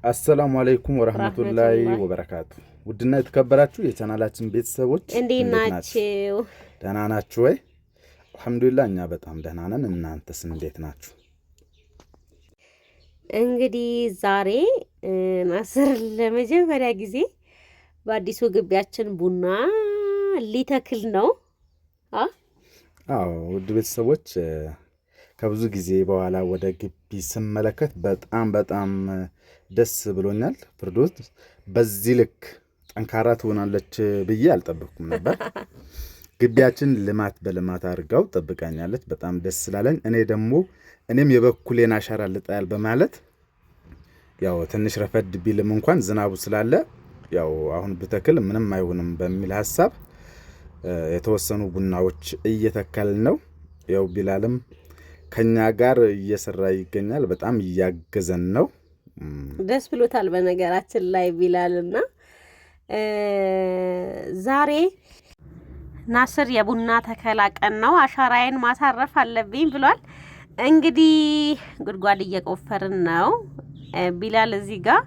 አሰላሙ አለይኩም ወራህመቱላሂ ወበረካቱ። ውድና የተከበራችሁ የቻናላችን ቤተሰቦች እንዴት ናችሁ? ደህና ናችሁ ወይ? አልহামዱሊላህ እኛ በጣም ደህና ነን። እናንተስ እንዴት ናችሁ? እንግዲህ ዛሬ ናስር ለመጀመሪያ ጊዜ በአዲሱ ግቢያችን ቡና ሊተክል ነው። አዎ ውድ ቤተሰቦች ከብዙ ጊዜ በኋላ ወደ ግቢ ስመለከት በጣም ደስ ብሎኛል። ፍርዶስ በዚህ ልክ ጠንካራ ትሆናለች ብዬ አልጠበቅኩም ነበር። ግቢያችን ልማት በልማት አድርጋው ጠብቃኛለች። በጣም ደስ ስላለኝ እኔም የበኩሌን አሻራ ልጣል በማለት ያው ትንሽ ረፈድ ቢልም እንኳን ዝናቡ ስላለ ያው አሁን ብተክል ምንም አይሆንም በሚል ሐሳብ የተወሰኑ ቡናዎች እየተከልን ነው። ያው ቢላልም ከኛ ጋር እየሰራ ይገኛል። በጣም እያገዘን ነው። ደስ ብሎታል። በነገራችን ላይ ቢላልና ዛሬ ናስር የቡና ተከላ ቀን ነው፣ አሻራዬን ማሳረፍ አለብኝ ብሏል። እንግዲህ ጉድጓድ እየቆፈርን ነው። ቢላል እዚህ ጋር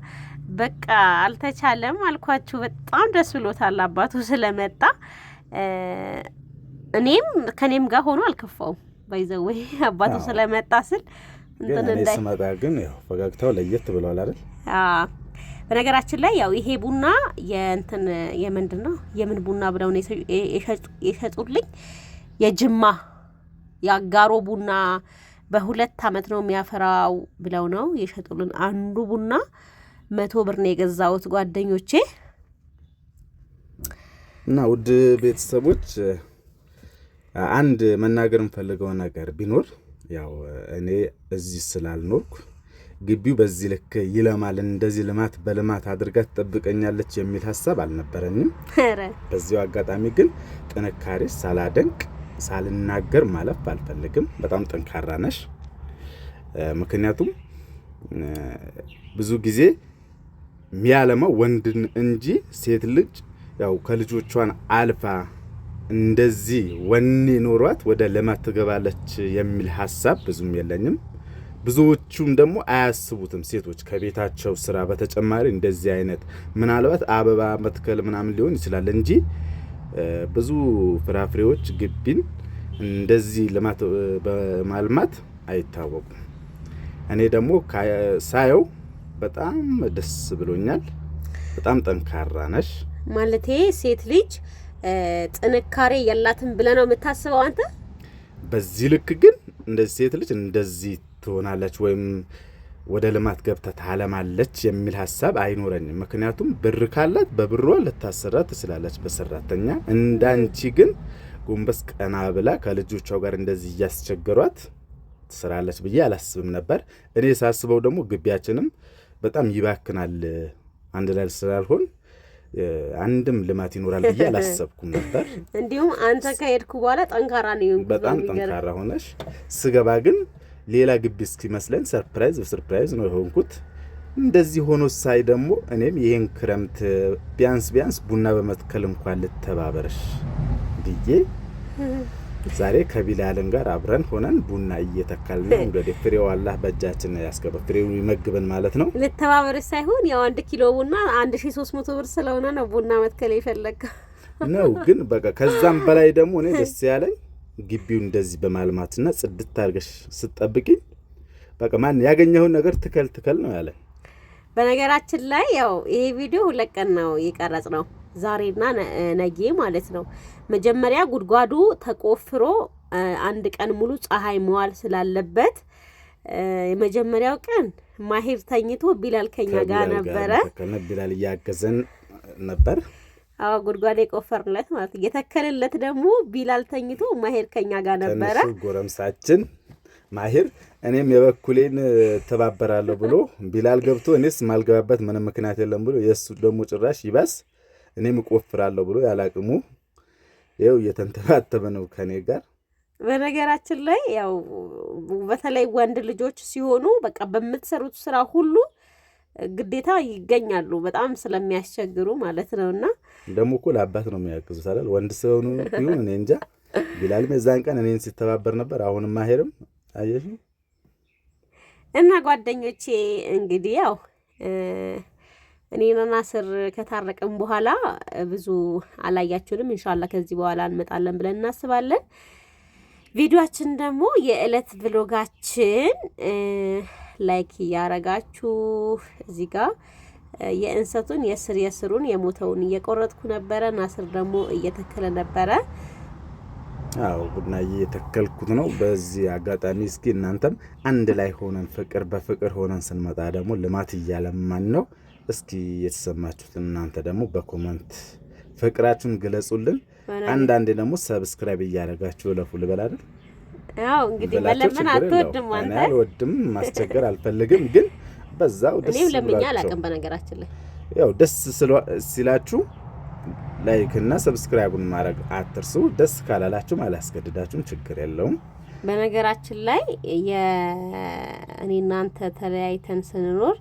በቃ አልተቻለም አልኳችሁ። በጣም ደስ ብሎታል አባቱ ስለመጣ። ከኔም ጋር ሆኖ አልከፋውም። ባይዘወይ አባቱ ስለመጣ ስል እኔ ስመጣ ግን ያው ፈጋግታው ለየት ብሏል አይደል? በነገራችን ላይ ያው ይሄ ቡና የምን ቡና ብለው ነው የሸጡልኝ? የጅማ ያጋሮ ቡና በ2 አመት ነው የሚያፈራው ብለው ነው የሸጡልን። አንዱ ቡና 100 ብር ነው የገዛሁት ጓደኞቼ። እና ውድ ቤተሰቦች አንድ መናገር እንፈልገው ነገር ቢኖር ያው እኔ እዚህ ስላልኖርኩ ግቢው በዚህ ልክ ይለማል፣ እንደዚህ ልማት በልማት አድርጋ ትጠብቀኛለች የሚል ሐሳብ አልነበረኝም። በዚሁ አጋጣሚ ግን ጥንካሬ ሳላደንቅ ሳልናገር ማለፍ አልፈልግም። በጣም ጠንካራ ነሽ። ምክንያቱም ብዙ ጊዜ የሚያለማው ወንድን እንጂ ሴት ልጅ ያው ከልጆቿን አልፋ እንደዚህ ወኔ ኖሯት ወደ ልማት ትገባለች የሚል ሐሳብ ብዙም የለኝም። ብዙዎቹም ደግሞ አያስቡትም። ሴቶች ከቤታቸው ስራ በተጨማሪ እንደዚህ አይነት ምናልባት አበባ መትከል ምናምን ሊሆን ይችላል እንጂ ብዙ ፍራፍሬዎች ግቢን እንደዚህ ልማት በማልማት አይታወቁም። እኔ ደግሞ ሳየው በጣም ደስ ብሎኛል። በጣም ጠንካራ ነሽ። ማለቴ ሴት ልጅ ጥንካሬ ያላትን ብለህ ነው የምታስበው አንተ? በዚህ ልክ ግን እንደዚህ ሴት ልጅ እንደዚህ ትሆናለች ወይም ወደ ልማት ገብታ ታለማለች የሚል ሐሳብ አይኖረኝም። ምክንያቱም ብር ካላት በብሯ ልታሰራ ትችላለች በሰራተኛ። እንዳንቺ ግን ጎንበስ ቀና ብላ ከልጆቿ ጋር እንደዚህ እያስቸገሯት ትሰራለች ብዬ አላስብም ነበር። እኔ ሳስበው ደግሞ ግቢያችንም በጣም ይባክናል አንድ ላይ ስላልሆን አንድም ልማት ይኖራል ብዬ አላሰብኩም ነበር። እንዲሁም አንተ ከሄድኩ በኋላ ጠንካራ ነው። በጣም ጠንካራ ሆነሽ ስገባ ግን ሌላ ግቢ እስኪመስለኝ ሰርፕራይዝ ነው የሆንኩት። እንደዚህ ሆኖ ሳይ ደግሞ እኔም ይሄን ክረምት ቢያንስ ቡና በመትከል እንኳን ልተባበርሽ ብዬ ዛሬ ከቢላልን ጋር አብረን ሆነን ቡና እየተከልን ነው። እንግዲህ ፍሬው አላህ በእጃችን ያስገባ፣ ፍሬው ይመግበን ማለት ነው። ልተባበርሽ ሳይሆን ያው 1 ኪሎ ቡና 1300 ብር ስለሆነ ነው ቡና መትከል የፈለግከው ነው። ግን በቃ ከዛም በላይ ደግሞ እኔ ደስ ያለኝ ግቢው እንደዚህ በማልማትና ጽድት አድርገሽ ስትጠብቂኝ በቃ ማን ያገኘውን ነገር ትከል ነው ያለ። በነገራችን ላይ ያው ይሄ ቪዲዮ 2 ቀን ነው የቀረጽ ነው፣ ዛሬና ነገ ማለት ነው። መጀመሪያ ጉድጓዱ ተቆፍሮ 1 ቀን ሙሉ ፀሐይ መዋል ስላለበት የመጀመሪያው ቀን ማሂር ተኝቶ ቢላል ከኛ ጋር ነበረ። ቢላል ያገዘን ነበር። አዎ ጉድጓድ የቆፈርለት ማለት የተከለለት ደግሞ ቢላል ተኝቶ ማሂር ከኛ ጋር ነበረ። ተነሱ ጎረምሳችን ማሂር እኔም የበኩሌን ተባበራለሁ ብሎ ቢላል ገብቶ እኔስ ማልገባበት ምንም ምክንያት የለም ብሎ የሱ ደግሞ ጭራሽ ይባስ እኔም እቆፍራለሁ ብሎ ያላቅሙ ይኸው እየተንተባተበ ነው ከኔ ጋር። በነገራችን ላይ ያው በተለይ ወንድ ልጆች ሲሆኑ በቃ በምትሰሩት ስራ ሁሉ ግዴታ ይገኛሉ፣ በጣም ስለሚያስቸግሩ ማለት ነውና ደግሞ እኮ ለአባት ነው የሚያግዙት አይደል? ወንድ ሰው ነው ይሁን እኔ እንጃ። ቢላልም የዛን ቀን እኔን ሲተባበር ነበር። አሁንም ማሄርም አየሽ እና ጓደኞቼ እንግዲህ ያው እኔና ናስር ከታረቅን በኋላ ብዙ አላያችሁንም። ኢንሻአላህ ከዚህ በኋላ እንመጣለን ብለን እናስባለን። ቪዲዮአችን ደግሞ የእለት ብሎጋችን ላይክ ያረጋችሁ እዚህ ጋር የእንሰቱን የስሩን የሞተውን እየቆረጥኩ ነበረ። ናስር ደግሞ እየተከለ ነበረ። አዎ ቡናዬ እየተከልኩት ነው። በዚህ አጋጣሚ እስኪ እናንተም አንድ ላይ ሆነን ፍቅር በፍቅር ሆነን ስንመጣ ደግሞ ልማት እያለማን ነው። እስኪ የተሰማችሁትን እናንተ ደግሞ በኮሜንት ፍቅራችሁን ግለጹልን። አንዳንዴ ደግሞ ሰብስክራይብ እያደረጋችሁ ለፉ ልበል አይደል? አዎ እንግዲህ መለመን አትወድም አንተ? እኔ አልወድም፣ ማስቸገር አልፈልግም። ግን በዛው ደስ እኔም ለምኛ አላውቅም። በነገራችን ላይ ያው ደስ ሲላችሁ ላይክ እና ሰብስክራይቡን ማድረግ አትርሱ። ደስ ካላላችሁ አላስገድዳችሁም፣ ችግር የለውም። በነገራችን ላይ እኔ እናንተ ተለያይተን ስንኖር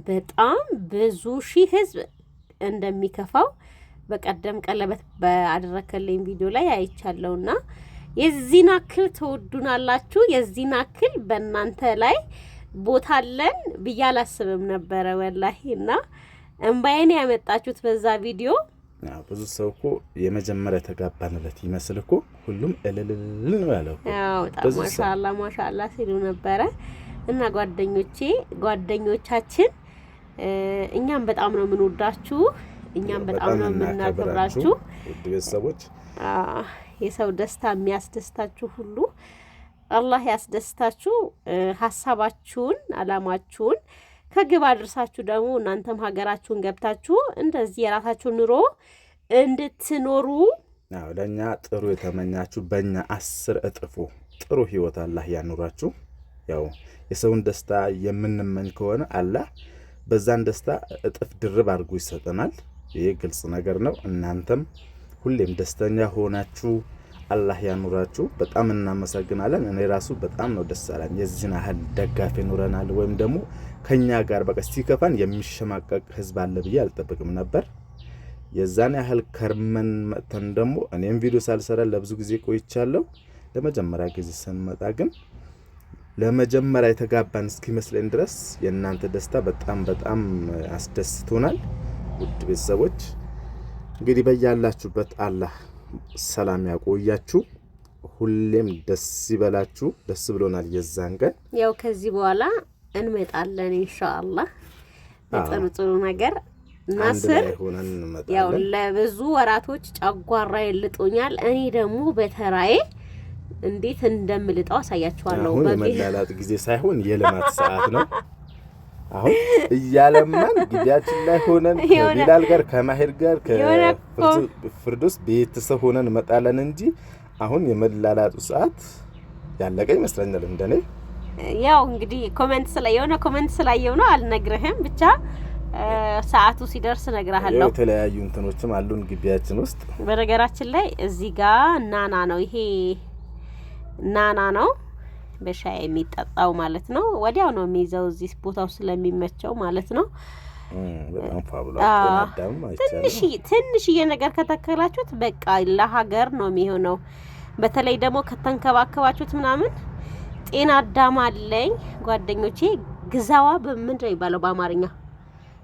በጣም ብዙ ሺህ ህዝብ እንደሚከፋው በቀደም ቀለበት ባደረከልኝ ቪዲዮ ላይ አይቻለውና የዚህን አክል ተወዱናላችሁ፣ የዚህን አክል በእናንተ ላይ ቦታ አለን ብዬ አላስብም ነበረ ወላሂና እንባዬን ያመጣችሁት በዛ ቪዲዮ። ብዙ ሰው እኮ የመጀመሪያ ተጋባንለት ይመስል እኮ ሁሉም እልልል ነው ያለው። አዎ ማሻአላ ሲሉ ነበረ። እና ጓደኞቻችን እኛም በጣም ነው የምንወዳችሁ፣ እኛም በጣም ነው የምናከብራችሁ። ውድ ቤተሰቦች የሰው ደስታ የሚያስደስታችሁ ሁሉ አላህ ያስደስታችሁ። ሀሳባችሁን አላማችሁን ከግብ አድርሳችሁ ደግሞ እናንተም ሀገራችሁን ገብታችሁ እንደዚህ የራሳችሁን ኑሮ እንድትኖሩ ለእኛ ጥሩ የተመኛችሁ በእኛ 10 እጥፉ ጥሩ ህይወት አላህ ያኑራችሁ። ያው የሰውን ደስታ የምንመኝ ከሆነ አላህ በዛን ደስታ እጥፍ ድርብ አድርጎ ይሰጠናል። ይሄ ግልጽ ነገር ነው። እናንተም ሁሌም ደስተኛ ሆናችሁ አላህ ያኑራችሁ። በጣም እናመሰግናለን። እኔ ራሱ በጣም ነው ደስ አለኝ። የዚህን ያህል ደጋፊ ኑረናል ወይም ደግሞ ከኛ ጋር በቃ ሲከፋን የሚሸማቀቅ ህዝብ አለ ብዬ አልጠብቅም ነበር። የዛን ያህል ከርመን መጥተን ደግሞ እኔም ቪዲዮ ሳልሰራ ለብዙ ጊዜ ቆይቻለሁ። ለመጀመሪያ ጊዜ ስንመጣ ግን ለመጀመሪያ የተጋባን እስኪመስለን ድረስ የእናንተ ደስታ በጣም አስደስቶናል። ውድ ቤተሰቦች እንግዲህ በያላችሁበት አላህ ሰላም ያቆያችሁ። ሁሌም ደስ ይበላችሁ። ደስ ብሎናል። የዛን ቀን ያው ከዚህ በኋላ እንመጣለን ኢንሻአላህ በጥሩ ነገር። ናስር ያው ለብዙ ወራቶች ጨጓራ ይልጦኛል። እኔ ደግሞ በተራዬ እንዴት እንደምልጣው አሳያችኋለሁ። በመላላጥ ጊዜ ሳይሆን የልማት ሰዓት ነው። አሁን እያለማን ጊዜያችን ላይ ሆነን ከቢላል ጋር ከማሄር ጋር ከፍርዶስ ቤተሰብ ሆነን መጣለን እንጂ አሁን የመላላጡ ሰዓት ያለቀ ይመስለኛል እንደኔ። ያው እንግዲህ ኮሜንት ስላየው ነው አልነግርህም። ብቻ ሰዓቱ ሲደርስ እነግርሃለሁ። የተለያዩ እንትኖችም አሉን ግቢያችን ውስጥ። በነገራችን ላይ እዚህ ጋር ናና ነው፣ ይሄ ናና ነው በሻይ የሚጠጣው ማለት ነው። ወዲያው ነው የሚይዘው እዚህ ቦታው ስለሚመቸው ማለት ነው። በጣም ፋብላ አዳም አይቻልም። ትንሽዬ ነገር ከተከላችሁት በቃ ለሀገር ነው የሚሆነው። በተለይ ደግሞ ከተንከባከባችሁት ምናምን ጤና አዳም አለኝ ጓደኞቼ። ግዛዋ በምንድን ነው የሚባለው በአማርኛ?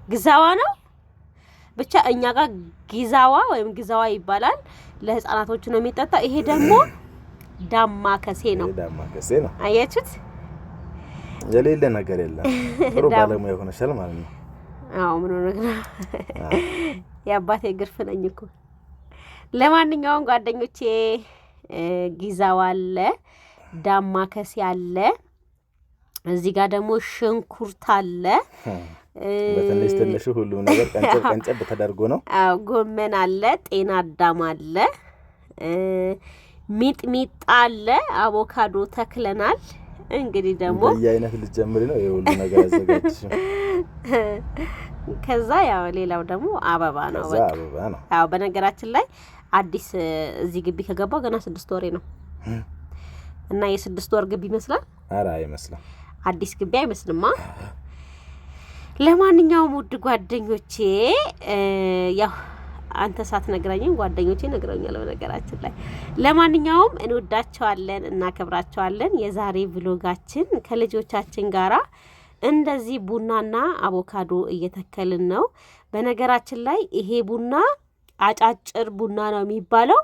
ግዛዋ ነው ብቻ እኛ ጋር ጊዛዋ ወይም ግዛዋ ይባላል። ለህፃናቶች ነው የሚጠጣው። ይሄ ደግሞ ዳማከሴ ነው። ዳማከሴ ነው። አያችሁት? የሌለ ነገር የለም። ጥሩ ባለሙያ ሆነሻል ማለት ነው። አዎ ምን ሆነ ነው የአባቴ ግርፍ ነኝ እኮ። ለማንኛውም ጓደኞቼ ጊዛዋ አለ፣ ዳማከሴ አለ፣ እዚህ ጋር ደግሞ ሽንኩርት አለ። በትንሽ ሁሉ ነገር ቀንጨብ ተደርጎ ነው። አዎ ጎመን አለ፣ ጤና አዳም አለ፣ ሚጥሚጣ አለ፣ አቮካዶ ተክለናል። እንግዲህ ደግሞ በየአይነት ልጀምሪ ነው የሁሉ ነገር አዘጋጅሽ። ከዛ ያው ሌላው ደግሞ አበባ ነው። በቃ አበባ ነው። አዎ በነገራችን ላይ አዲስ እዚህ ግቢ ከገባው ገና 6 ወሬ ነው እና የ6 ወር ግቢ ይመስላል። ኧረ አይመስልም፣ አዲስ ግቢ አይመስልማ። ለማንኛውም ውድ ጓደኞቼ ያው አንተ ሳትነግረኝም ጓደኞቼ ነግረውኛል በነገራችን ላይ። ለማንኛውም እንወዳቸዋለን፣ እናከብራቸዋለን። የዛሬ ቭሎጋችን ከልጆቻችን ጋራ እንደዚህ ቡናና አቮካዶ እየተከልን ነው። በነገራችን ላይ ይሄ ቡና አጫጭር ቡና ነው የሚባለው።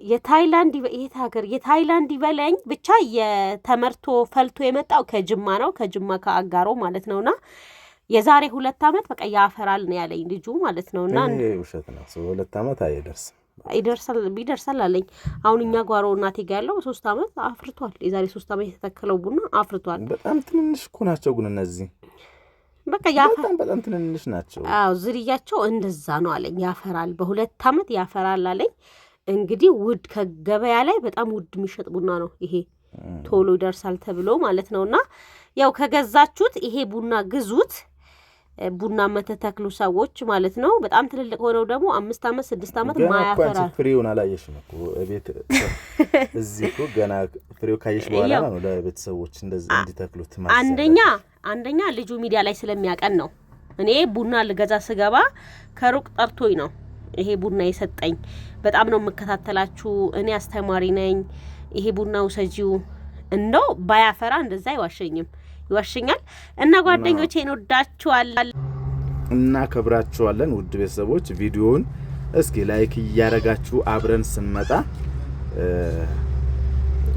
የታይላንድ የት ሀገር የታይላንድ ይበለኝ ብቻ የተመርቶ ፈልቶ የመጣው ከጅማ ነው። ከጅማ ከአጋሮ ማለት ነውና የዛሬ 2 ዓመት በቃ ያፈራል ነው ያለኝ ልጁ ማለት ነውና ይሄ ውሸት ነው። 2 ዓመት ይደርሳል አለኝ። አሁን እኛ ጓሮ እናቴ ጋር ያለው 3 ዓመት አፍርቷል። የዛሬ 3 ዓመት የተተከለው ቡና አፍርቷል። በጣም ትንንሽ እኮ ናቸው ግን እነዚህ በቃ በጣም ትንንሽ ናቸው። አዎ ዝርያቸው እንደዛ ነው አለኝ። ያፈራል፣ በ2 ዓመት ያፈራል አለኝ። እንግዲህ ውድ ከገበያ ላይ በጣም ውድ የሚሸጥ ቡና ነው ይሄ። ቶሎ ይደርሳል ተብሎ ማለት ነውና ያው ከገዛችሁት ይሄ ቡና ግዙት። ቡና መተተክሉ ሰዎች ማለት ነው። በጣም ትልልቅ ሆነው ደግሞ 5 ዓመት 6 ዓመት ማያፈራ ፍሬውን አላየሽም እኮ እቤት እዚህ እኮ ገና ፍሬው ካየሽ በኋላ ነው ለቤተሰቦች እንደዚህ እንዲተክሉት ማለት። አንደኛ ልጁ ሚዲያ ላይ ስለሚያቀን ነው። እኔ ቡና ልገዛ ስገባ ከሩቅ ጠርቶኝ ነው ይሄ ቡና የሰጠኝ። በጣም ነው የምከታተላችሁ፣ እኔ አስተማሪ ነኝ፣ ይሄ ቡና ውሰጂው። እንደው ባያፈራ እንደዛ ይዋሸኛል። እና ጓደኞቼን ወዳችኋለን እና ከብራችኋለን ውድ ቤተሰቦች። ቪዲዮውን እስኪ ላይክ እያረጋችሁ አብረን ስንመጣ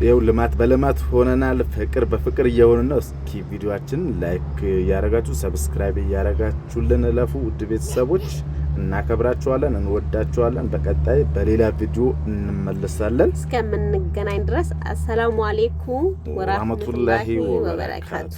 ይኸው ልማት በልማት ሆነናል፣ ፍቅር በፍቅር እየሆንን ነው። እስኪ ቪዲዮአችን ላይክ እያረጋችሁ ሰብስክራይብ እያረጋችሁልን እለፉ ውድ ቤተሰቦች። እናከብራችኋለን፣ እንወዳችኋለን። በቀጣይ በሌላ ቪዲዮ እንመለሳለን። እስከምንገናኝ ድረስ አሰላሙ አለይኩም ወራህመቱላሂ ወበረካቱ።